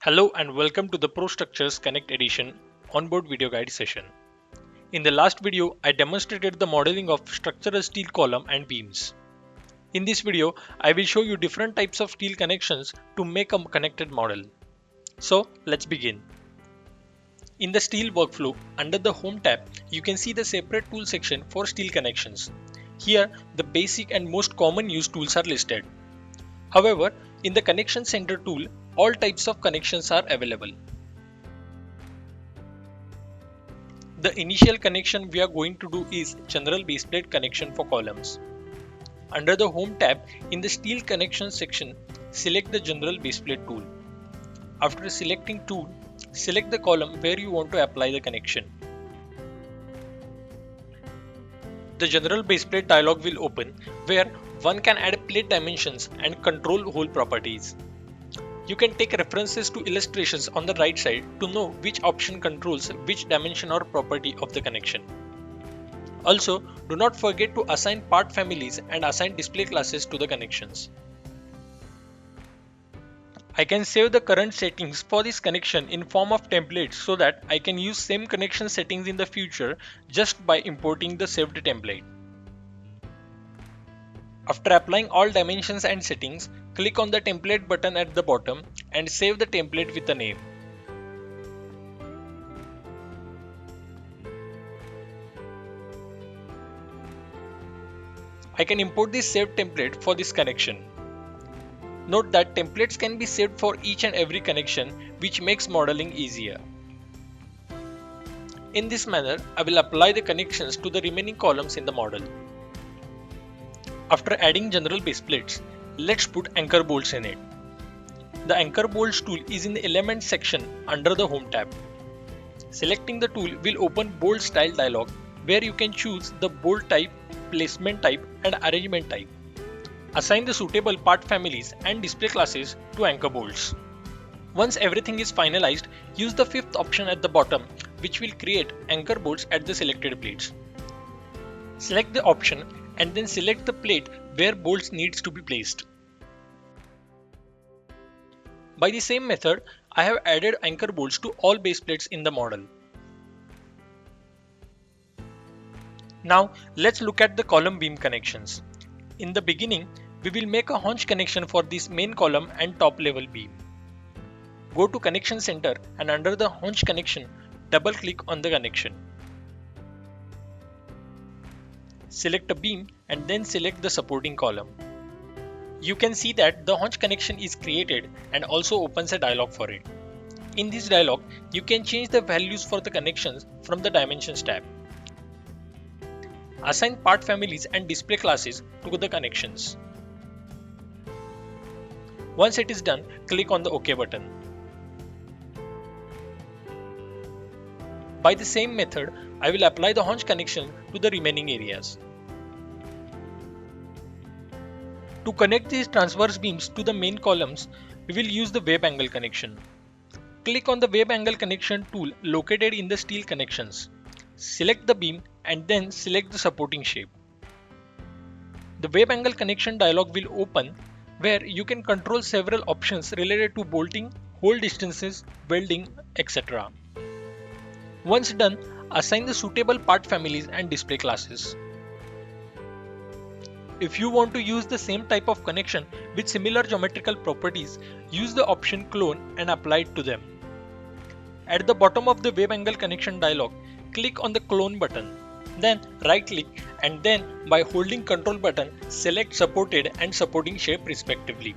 Hello and welcome to the ProStructures Connect Edition onboard video guide session. In the last video, I demonstrated the modeling of structural steel column and beams. In this video, I will show you different types of steel connections to make a connected model. So let's begin. In the steel workflow, under the Home tab, you can see the separate tool section for steel connections. Here, the basic and most common used tools are listed. However, in the Connection Center tool, all types of connections are available. The initial connection we are going to do is general baseplate connection for columns. Under the Home tab, in the Steel Connection section, select the General Baseplate tool. After selecting tool, select the column where you want to apply the connection. The General Baseplate dialog will open where one can add plate dimensions and control hole properties. You can take references to illustrations on the right side to know which option controls which dimension or property of the connection. Also, do not forget to assign part families and assign display classes to the connections. I can save the current settings for this connection in form of templates so that I can use same connection settings in the future just by importing the saved template. After applying all dimensions and settings, click on the template button at the bottom and save the template with a name. I can import this saved template for this connection. Note that templates can be saved for each and every connection, which makes modeling easier. In this manner, I will apply the connections to the remaining columns in the model. After adding general base plates, let's put anchor bolts in it. The anchor bolts tool is in the Elements section under the Home tab. Selecting the tool will open bolt style dialog where you can choose the bolt type, placement type and arrangement type. Assign the suitable part families and display classes to anchor bolts. Once everything is finalized, use the fifth option at the bottom, which will create anchor bolts at the selected plates. Select the option and then select the plate where bolts needs to be placed. By the same method, I have added anchor bolts to all base plates in the model. Now let's look at the column beam connections. In the beginning, we will make a haunch connection for this main column and top level beam. Go to Connection Center and under the haunch connection, double click on the connection. Select a beam and then select the supporting column. You can see that the haunch connection is created and also opens a dialog for it. In this dialog, you can change the values for the connections from the Dimensions tab. Assign part families and display classes to the connections. Once it is done, click on the OK button. By the same method, I will apply the haunch connection to the remaining areas. To connect these transverse beams to the main columns, we will use the web angle connection. Click on the web angle connection tool located in the steel connections. Select the beam and then select the supporting shape. The web angle connection dialog will open where you can control several options related to bolting, hole distances, welding, etc. Once done, assign the suitable part families and display classes. If you want to use the same type of connection with similar geometrical properties, use the option Clone and apply it to them. At the bottom of the web angle connection dialog, click on the Clone button. Then right click and then by holding Ctrl button, select supported and supporting shape respectively.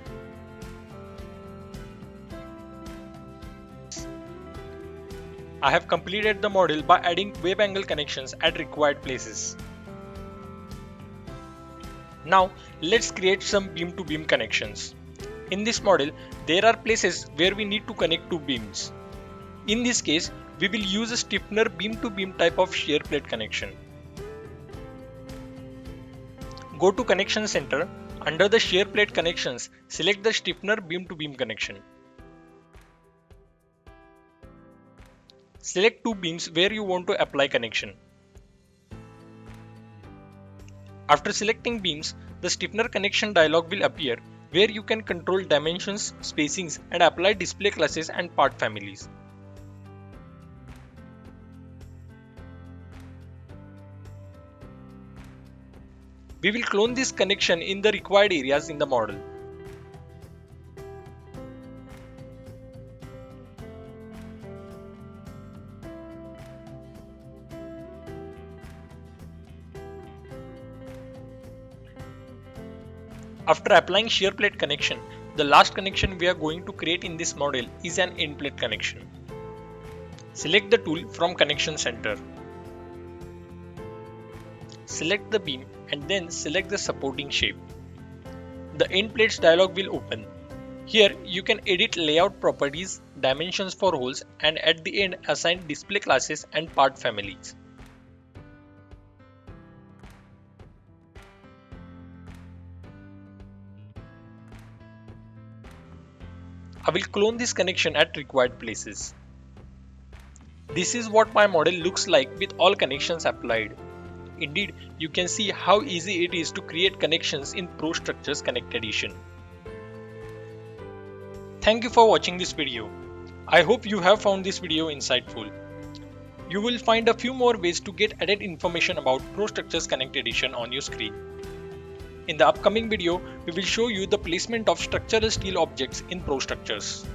I have completed the model by adding web angle connections at required places. Now let's create some beam to beam connections. In this model, there are places where we need to connect two beams. In this case, we will use a stiffener beam to beam type of shear plate connection. Go to Connection Center, under the shear plate connections, select the stiffener beam to beam connection. Select two beams where you want to apply connection. After selecting beams, the stiffener connection dialog will appear where you can control dimensions, spacings, and apply display classes and part families. We will clone this connection in the required areas in the model. After applying shear plate connection, the last connection we are going to create in this model is an end plate connection. Select the tool from connection center. Select the beam and then select the supporting shape. The end plates dialog will open. Here you can edit layout properties, dimensions for holes, and at the end assign display classes and part families. I will clone this connection at required places. This is what my model looks like with all connections applied. Indeed, you can see how easy it is to create connections in ProStructures Connect Edition. Thank you for watching this video. I hope you have found this video insightful. You will find a few more ways to get added information about ProStructures Connect Edition on your screen. In the upcoming video, we will show you the placement of structural steel objects in ProStructures.